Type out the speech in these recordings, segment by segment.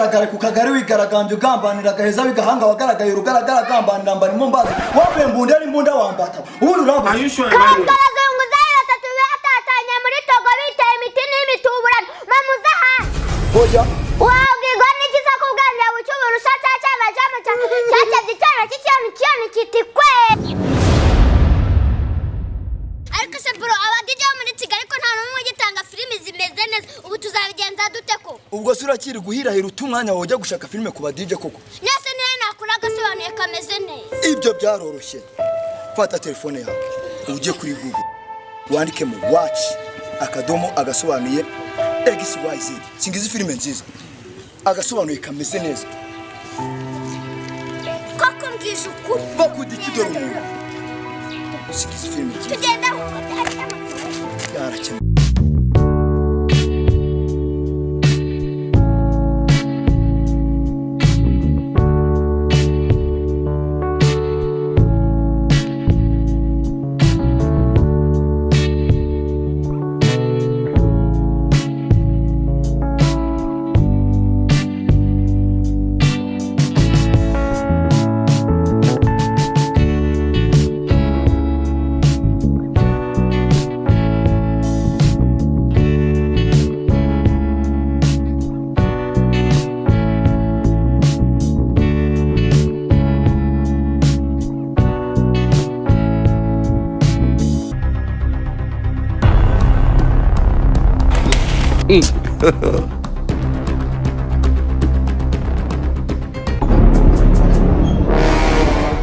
ntugaragare ku kagari wigaragambye ugambanira gaheza bigahanga wagaragaye urugaragara gambanira mbari mu mbazi wabe mbunda ari mbunda wambata ubundi urabo kangaragaye nguzaye batatu batatanye muri Togo bitaye imiti n'imituburano mamuzaha oya wabwirwa n'ikiza kubwanira bucyubura ushatse cyane cyane cyane cyane cyane kitikwe ariko se bro abadije muri Kigali ko nta numwe gitanga filimi zimeze neza ubu tuzabigenza dute ko ubwo se urakiri guhirahira utumwanya wojya gushaka filime ku badije koko nese niye nakura gasobanuye kameze neza ibyo byaroroshye fata telefone yawe ujye kuri Google wandikemo watch akadomo agasobanuye XYZ singize filime nziza agasobanuye kameze neza koko mbwije ukuri bakudikidora umuntu singize filime nziza tugenda yarakemwe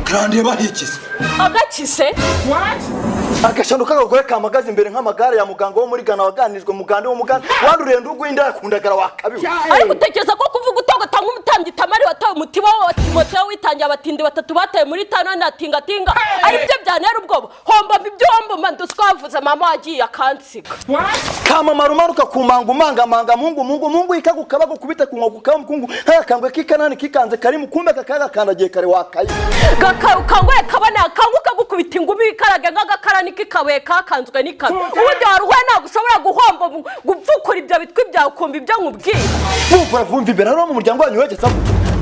Grande bahikize agakise what agashano kagagore kamagaze imbere nk'amagare ya muganga wo muri Gana waganijwe mugande wo muganda wanduriye ndugwinda yakundagara wakabiwe ariko utekereza ko kuvuga utanga umutambyi tamari watawe umutiba wa Timoteyo witangiye abatindi batatu bataye muri tano na tinga ari byo byanera ubwoba homba ibyombo manduswavuze mama wagiye akansiga kama marumaruka kumanga umanga mungu ikagukaba gukubita kungogo kamkungu hakambwe kikanani kikanze kari mukumbe kakaga kandagiye kare wakaye gakangwe kabana kanguka gukubita ingumi ikaraga ngagakarani kikawe kakanzwe nikabe ubundi waruwe nagushobora guhomba gupfukura ibyo bitwi byawe kumva ibyo nkubwiye vumva imbere no mu muryango wanyu wegeza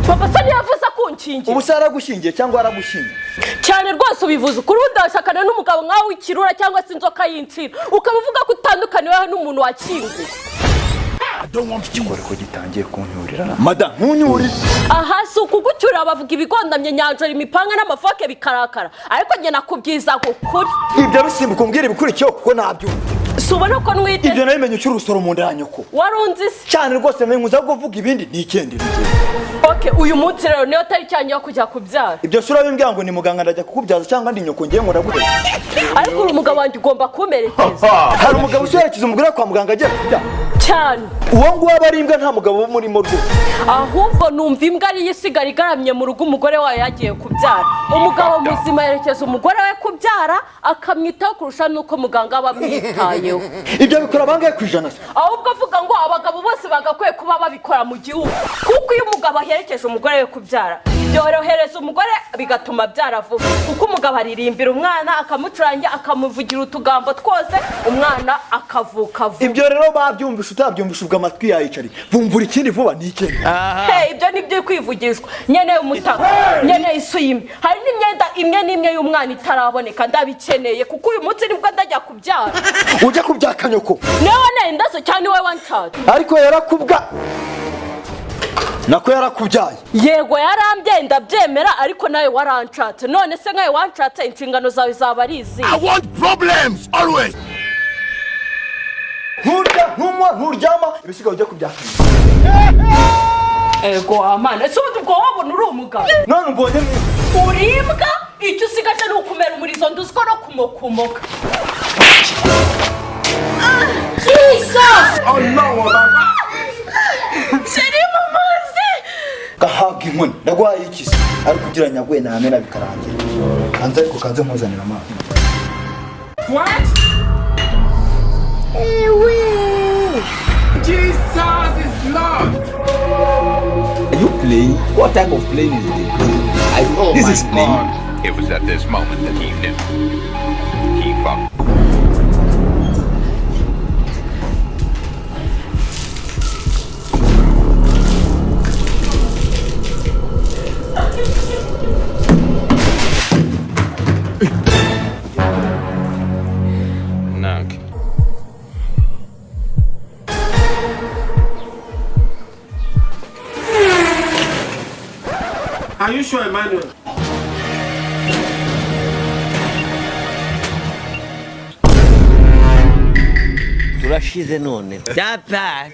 papa sani yavuze kunkingira ubusara gushingiye cyangwa aragushingiye cyane rwose ubivuze kuri udashakana n'umugabo nkawe ikirura cyangwa se inzoka y'incira ukavuga ko utandukaniwe n'umuntu wakinguye ikigore ko gitangiye kuncyurira madam ntunyuri aha si ukugucyura bavuga ibigondamye nyanjora imipanga n'amafoke bikarakara ariko njye nakubyiza ukuri ibyo bisimbuka umbwira ibikurikiyeho kuko nabyo subona ko nwite ibyo nabimenye ucyurusoro mu nda nyoko warunzi se cyane rwose menguza kuvuga ibindi nikendera okay uyu munsi rero niyo tari cyanye yo kujya kubyara ibyo sura bimbwira ngo ni muganga ndajya kukubyaza cyangwa ndi nyoko ngiye ngo ndagure ariko uri umugabo wanjye ugomba kumerekeza hari umugabo ushyerekeza umugore kwa muganga agiye kubyara cyane uwo nguwo aba ari imbwa nta mugabo wo murimo rwose ahubwo numva imbwa ari yisigara igaramye mu rugo umugore wayo yagiye kubyara umugabo muzima yerekeza umugore we kubyara akamwitaho kurusha nuko muganga aba amwitayeho ibyo bikora bangahe ku ijana se ahubwo avuga ngo abagabo bose bagakwiye kuba babikora mu gihugu kuko iyo umugabo aherekeje umugore we kubyara byorohereza umugore bigatuma byara vuba kuko umugabo aririmbira umwana akamucurangira akamuvugira utugambo twose umwana akavuka vuba ibyo rero babyumvisha utabyumvisha ubwo amatwi yayicari bumvura ikindi vuba ni ikindi ibyo nibyo kwivugishwa nyene umutaka nyene isuyime hari n'imyenda imwe n'imwe y'umwana itaraboneka ndabikeneye kuko uyu munsi nibwo ndajya kubyara ujya kubyaka nyoko newe nendazo cyane we wanchatse ariko yarakubwa nako yarakubyaye yego yarambye ndabyemera ariko nawe waranchatse none se nkawe wanchatse inshingano zawe zaba ari izi I want problems always nturya ntumwa nturyama ibisigaye ujya kubyaka ego amana se ubundi ubwo wabona uri umugabo none ubonye uribwa icyo usigaje ni ukumera umurizo nduziko no kumokumoka Jesus! Oh no, mama! Sheri mamazi! Gahaga inkoni ndagwaye ikisi ari kugira nyagwe namena bikarangira anza ariko kanze mpuzanira amazi What? ewe Jesus is Lord. Are you playing? What type of playing is this? This is playing. It was at this moment that he knew. He fucked. you sure, Emmanuel? Turashize none. Dapa.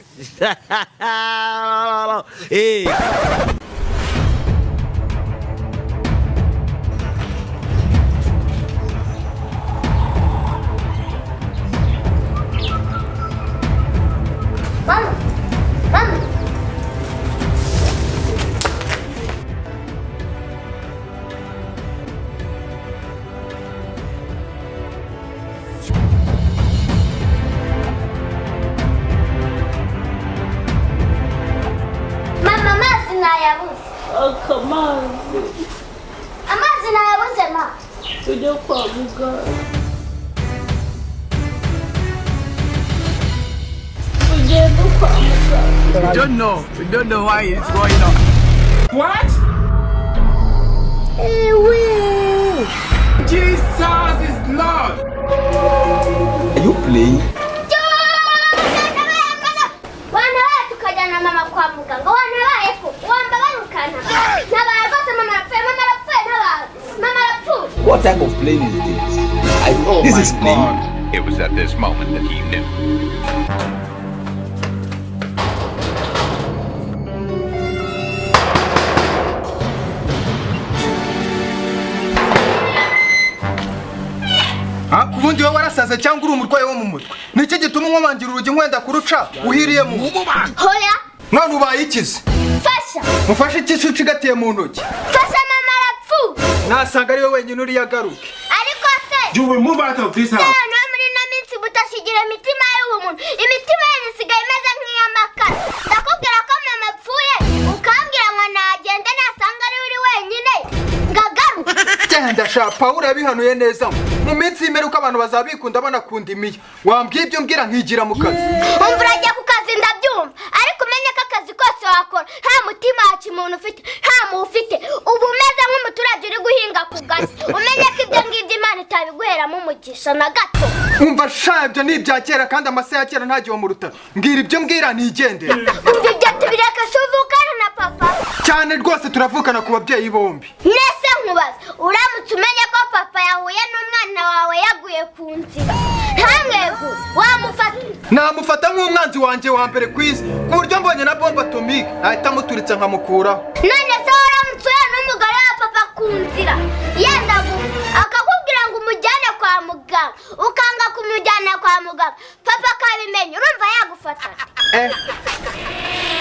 Hey. Mama. Amazi nayabuze. Amazi nayabuze ma. Tujya kwa muganga. Ugenda kwa muganga. We don't know why it's going on. What? Jesus is Lord. Are you playing? Tukajana mama kwa muganga. Wanabaye ko. Wamba barukana. Nabaye gose mama rapfe. What type of plane is this? This is plane. It was at this moment that he knew. Kubundi wowe warasaze cyangwa uri umurwayi wo mu mutwe? Niki gituma umwangira urugi nkwenda kuruca uhiriye mu Hoya. none ubaye ikize? Fasha. Mufashe ikicu cigatiye mu ntoki. Fasha mama rapfu. Nasanga ari we wenyine uri yagaruke. Ariko se. You will move out of this house. No muri na minsi butashigira imitima y'umuntu. Imitima yanyu isigaye imeze nk'iy'amakara. Ndakubwira ko mama apfuye ukambwira ngo nagende nasanga ari uri wenyine. Ngagaruka. Genda sha Paul yabihanuye neza. Mu minsi y'imperuka abantu bazabikunda banakunda imiya. Wambwiye ibyo mbwira nkigira mu kazi. Umvura ajya ku kazi ndabyumva. Ariko umenye ko akazi kose wakora nta mutima wacu umuntu ufite nta muufite. Ubu umeze nk'umuturage uri guhinga ku gasi. Umenye ko ibyo ngibyo Imana itabiguheramo umugisha na gato. Umva sha ibyo ni ibya kera kandi amase ya kera ntagiye mu rutaro. Mbwira ibyo mbwira ntigendera. Umva ibyo tubireka suvukana na papa. Cyane rwose turavukana ku babyeyi bombi. Nese nkubaza uramutse umenye ko papa yahuye n'umwana wawe yaguye ku nzira. Ntamwego wamufata. Namufata nk'umwanzi wanjye wa mbere ku isi. Ku buryo mbonye na bomba atomique ahita amuturitse nkamukuraho. None se waramutse uhuye n'umugore wa papa ku nzira yenda akakubwira ngo umujyane kwa muganga ukanga kumujyana kwa muganga papa akabimenya urumva yagufata.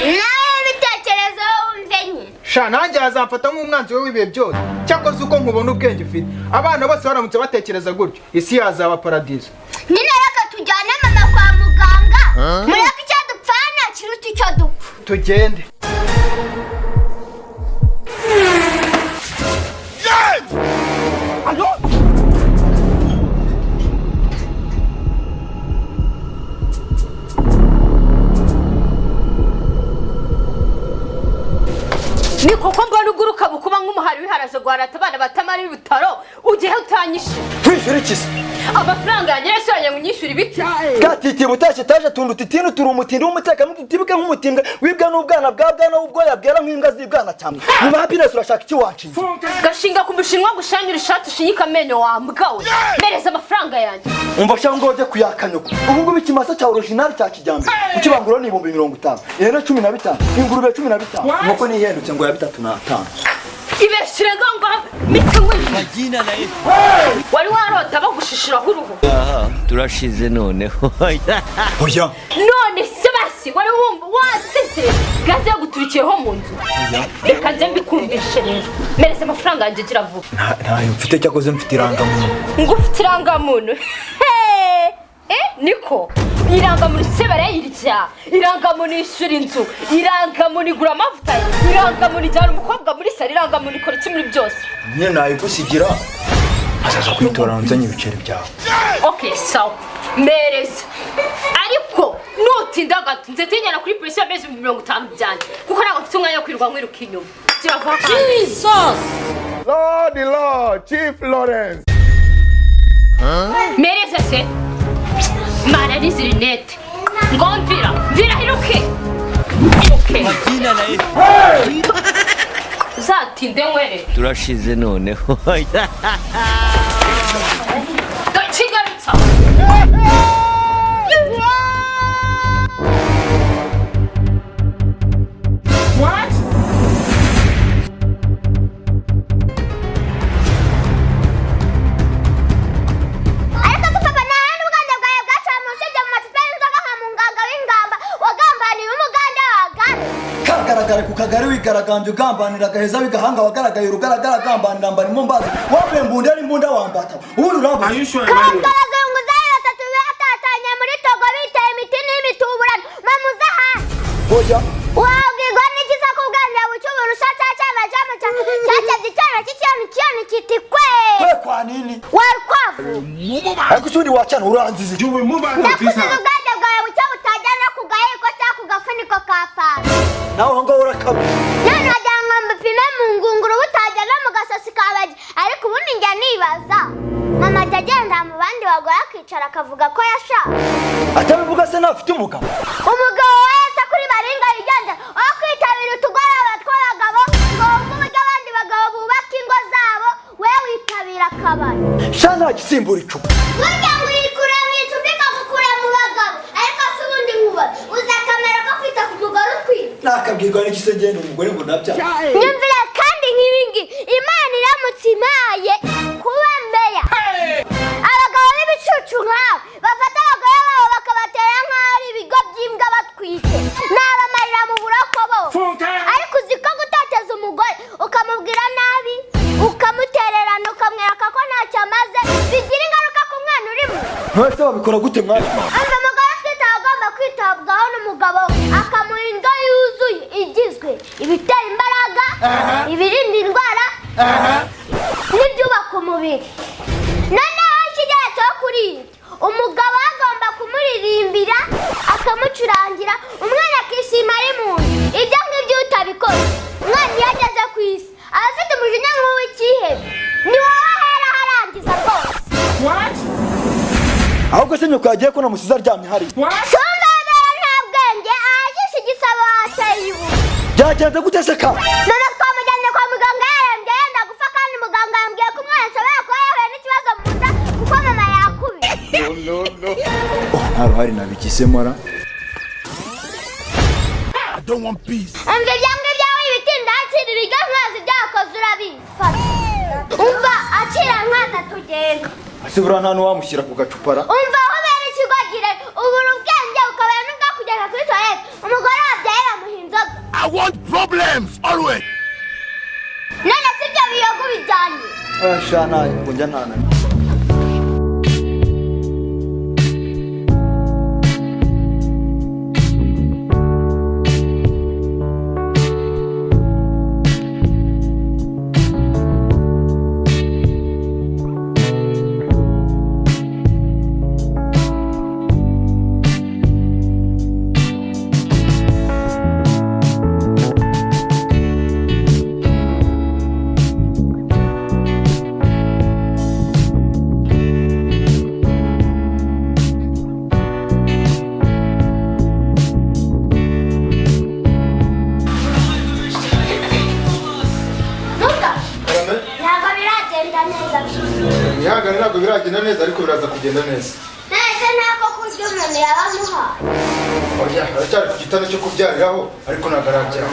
Nawe bitekerezo wumve nyine. Sha nanjye azamfata nk'umwanzi we w'ibihe byose. Cyakoze uko nkubona ubwenge ufite. Abana bose baramutse batekereza gutyo isi yazaba paradizo. Nyine reka tujyane mama kwa muganga. Mureke icyo dupfana kiruta icyo dupfa. Tugende. Ni koko mbona uguruka bukuba nk'umuhari wiharaje guharata abana batamara ibitaro ugiye utanyishe. Kwishyura ikisi. Amafaranga yanjye yashyiranye ngo unyishyure ibiki? Gatiti butashye taje tundu titinu turi umutindi w'umuteka mutibuke nk'umutimbwa wibwa n'ubwana bwa bwana ubwoya bwera nk'imbwa zibwana cyane. Nyuma happiness urashaka iki wanciye? Gashinga ku mushinwa gushanyura ishati ushinyika amenyo wambwawe. Mereza amafaranga yanjye. Umva cyangwa ujye kuyakanyuka. Ubu ngubu ikimasa cya original cya kijyambere. Ukibanguro ni 50,000. Ihene 15. Ingurube 15. Nkoko ni ihendutse ngo ya 3,5. Ibeshire nganga mitwe Majina na Yesu. wari warota bagushishiraho uruhu. Aha, turashize none. Oya. None se basi wari wumva wasese gaze yaguturikiyeho mu nzu. Reka nze mbikumvishe rero. Mereza amafaranga yanjye gira vuba. Ntayo mfite cyakoze mfite irangamuntu. Ngo ufite irangamuntu. Niko irangamuntu se barayirya, irangamuntu ishyura inzu, irangamuntu igura amavuta, irangamuntu ijyana umukobwa muri salo, irangamuntu ikora iki muri byose. Nyine nayigusigira azaza kwitora nzanye ibiceri byawe. Okay, sawa mereza. Ariko nutinda gato nzetinyana kuri polisi y'amezi 50 byanjye kuko ntabwo mfite umwanya wo kwirirwa nkwiruka inyuma. Gira vuba. Jesus Lord, Chief Lawrence. mereza se. Mana rizirinete. Ngomvira, vira hiruke. Okay. Majina na Yesu. uzatinde nywere turashize noneho kigarutsa What? ariko se papa nta handi ubugande bwawe bwacamu usibye mu macupa y'inzoga nka munganga w'ingamba wagambaniye umugande wagane kagaragara ku kagari wigaragambye ugambanira agaheza w'igahanga wagaragaye urugaragara agambanira mbarimo mbazi wambaye mbunda n'imbunda wambata ubundi Are urabuze you sure, Emmanuel? kabazunguzayi batatu batatanye muri togo biteye imiti n'imituburano mamuze hasi hoya wabwirwa n'ikiza ku bwanira bucy'uburu cyacaba cyacabye icyana cy'ikiyoni kiti kwe kwe kwa nini warukwavu ariko usundi wacana uranzize You will move out of this ndakuziza house. ubwenge bwawe bucyo butajyana ku gaheko cyangwa ku gafuniko ka fanta nawe aho ngaho urakabije none wagira ngo mbipime mu ngunguru butajyana mu gasosi kabagi ariko ubundi njya nibaza mama ajya agenda mu bandi bagore akicara akavuga ko yashaka atabivuga se ntafite umugabo umugabo wese kuri baringa yiganje aho kwitabira utugoroba tw'abagabo ngo wumve uburyo abandi bagabo bubaka ingo zabo we witabira akabari sha nta gisimbura icupa burya ngo uyikura mu icupa ikagukura mu bagabo ariko se ubundi nkuba uzi akamaro ko kwita ku mugore utwite nakabwirwa n'igisengeni umugore ngo nabya nyumvira kandi nk'ibingi imana iramutse impaye kuba meya abagabo b'ibicucu nk'abo bafata abagore babo bakabatera nk'aho ari ibigo by'imbwa batwite nabamarira mu buroko bose ariko uzi ko gutoteza umugore ukamubwira nabi ukamutererana ukamwereka ko ntacyo amaze bigira ingaruka ku mwana urimo ntose babikora gute mwana amba umugore atwite aba agomba kwitabwaho n'umugabo akamuha indyo yuzuye igizwe ibitera imbaraga ibirinda indwara n'ibyubaka umubiri noneho ikigeretseho kuri ibyo umugabo agomba kumuririmbira akamucurangira umwana akishima ari mu nda ibyo ngibyo utabikoze umwana iyo ageze ku isi aba afite umujinya nk'uw'ikihebe ni wowe ahera harangiza rwose What? ahubwo se nyoko yagiye ko namusize aryamye hariya What? tumbabera nta bwenge ahajisha igisabo hateye ibuye byagenze gute se ka none twamujyanye kwa muganga yarembye yenda gupfa kandi muganga yambwiye ko umwana ashobora kuba yahuye n'ikibazo mu nda kuko mama yakubise nta ruhare nabigizemo ra umva ibyo ngibyo aho ibitinda akira ibiryo nkazi byakoze urabizi fata umva akira nkana tugenda ese buriya nta n'uwamushyira ku gacupa ra umva aho bera ikigogire ubura ubwenge ukabera n'ubwo kugeza kuri toilette umugore wabyaye bamuha inzoga I want problems always. none si ibyo biyoga ubijyanye sha ntabwo njya ntana Ihangane ntabwo biragenda neza ariko biraza kugenda neza. nese ntako kurya umuntu yabamuhaye Oya, aracyari ku gitanda cyo kubyariraho ariko ntabwo arabyara.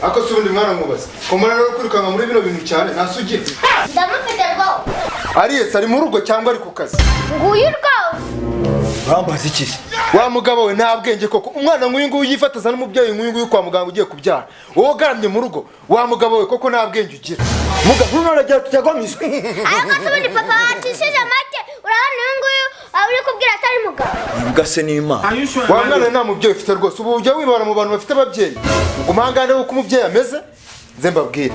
Ako si ubundi mwana mubaza. Komara rero kwirukanka muri bino bintu cyane ntasugira. ndamufite rwose Ariyesi ari mu rugo cyangwa ari ku kazi? nguyu rwose urambaza iki se Wa mugabo we nta bwenge koko. Umwana nk'uyu nguyu yifataza n'umubyeyi nk'uyu nguyu kwa muganga ugiye kubyara. Wowe ugaramye mu rugo. Wa mugabo we koko nta bwenge ugira. mugabo naragira tutagwamiswe ariko se ubundi papa wacishije make urabona uyu nguyu uri kubwira atari mugabo imbwa se n'imana Are you sure, Wa mwana Emmanuel? nta mubyeyi ufite rwose. Ubu ujya wibara mu bantu bafite ababyeyi. Ubwo mahangane uko umubyeyi ameze. Nze mbabwire.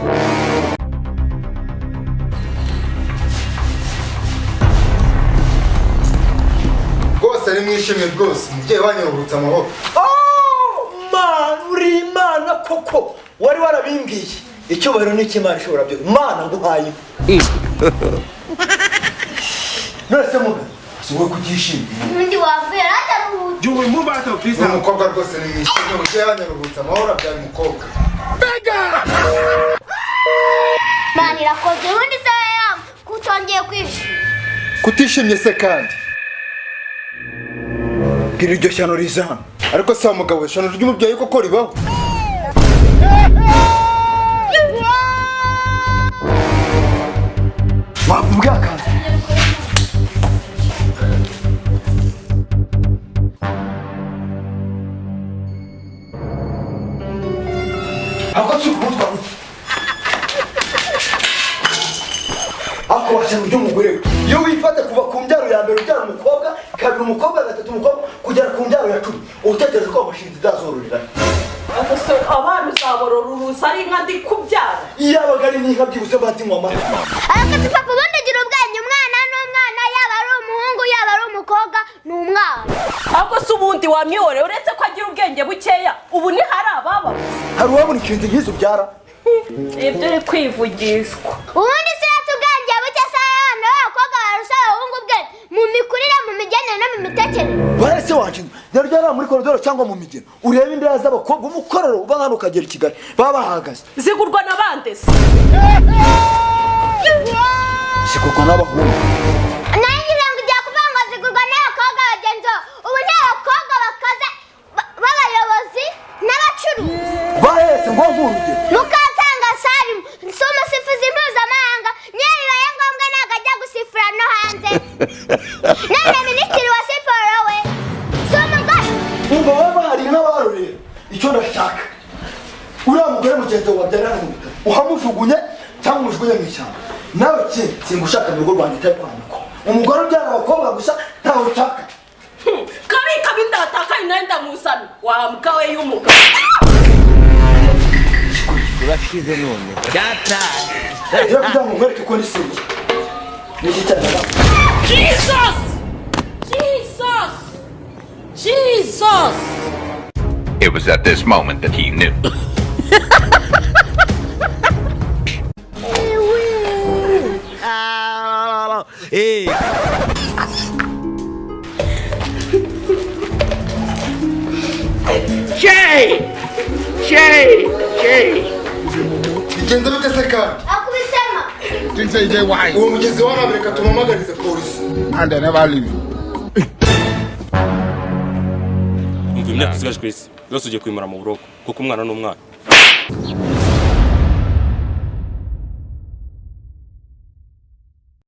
Rwose ari mwishimye rwose. Umubyeyi wanyu aruhutse amahoro. mana uri imana koko wari warabimbwiye icyubahiro ni icy'imana ishobora byose mana nguhaye none se muga si wowe kutishimye undi wavuye ataruhutse You will move out of this Ni house. umukobwa rwose ni mwishimye. Umubyeyi wanyu aruhutse amahoro abyara umukobwa. Mani irakoze ubundi se yamba kutongeye kwishima. Kutishimye se kandi. Bwira iryo shyano riza hano. Ariko se mugabo shyano ry'umubyeyi koko ribaho. Wabubwa kaza. Ako cyukutwa uti. Ako washyano ry'umugore. Iyo wifate kuva ku mbyaro ya mbere ubyara umukobwa, kabiri umukobwa, gatatu umukobwa, kugera ku mbyaro ya 10. Utegereje ko amashinzi dazororera. Ese abana uzaborora urusa ari inka ndi kubyara. Yabaga ari n'inka byibuse bazinywa amata. Ariko se papa ubundi ugira ubwenge umwana n'umwana yaba ari umuhungu yaba ari umukobwa ni umwana. Ahubwo se ubundi wamwihore uretse ko agira ubwenge bukeya ubu ni hari ababa. Hari uwabona ikintu nk'izo byara. Ibyo uri kwivugishwa. Ubundi se ubwenge buke se abana b'abakobwa barusha abahungu ubwenge mu mikurire mu migenere no mu mitekerereze. Barese wakintu ryari muri koridoro cyangwa mu migeno ureba indaya z'abakobwa umukorero uba hano ukagera i Kigali baba bahagaze zigurwa n'abande se zigurwa n'abahungu nangira ngo ujya kuvuga ngo zigurwa n'abakobwa bagenzi ubu ni abakobwa bakaze b'abayobozi n'abacuruzi bahetse ngo nk'urugero mukatanga sari si umusifuzi mpuzamahanga niyo bibaye ngombwa ntabwo ajya gusifura no hanze none minisitiri wa siporo we si umugore umva baba bahari n'abarorera icyo ndashaka uriya mugore mugenzi wawe wabyarana mu bitaro uhamujugunye cyangwa umujugunye mu ishyamba nawe kindi singushaka mu rugo rwanjye utari kwandikwa umugore ubyara abakobwa gusa ntawe ushaka kabi ndataka inenda musana wambwa we y'umugabo turashize none byataye rero kugira ngo nkwereke ko ni seri niki cyane Jesus! Jesus! Jesus! It was at this moment that he knew. Hey. Jay! Bigenze bite se kandi? akubisema Things say they wise Uwo mugezi wa Amerika tumamagarize polisi. and they never leave. Umva imyaka usigaje ku isi yose ugiye kwimura mu buroko kuko umwana ni umwana.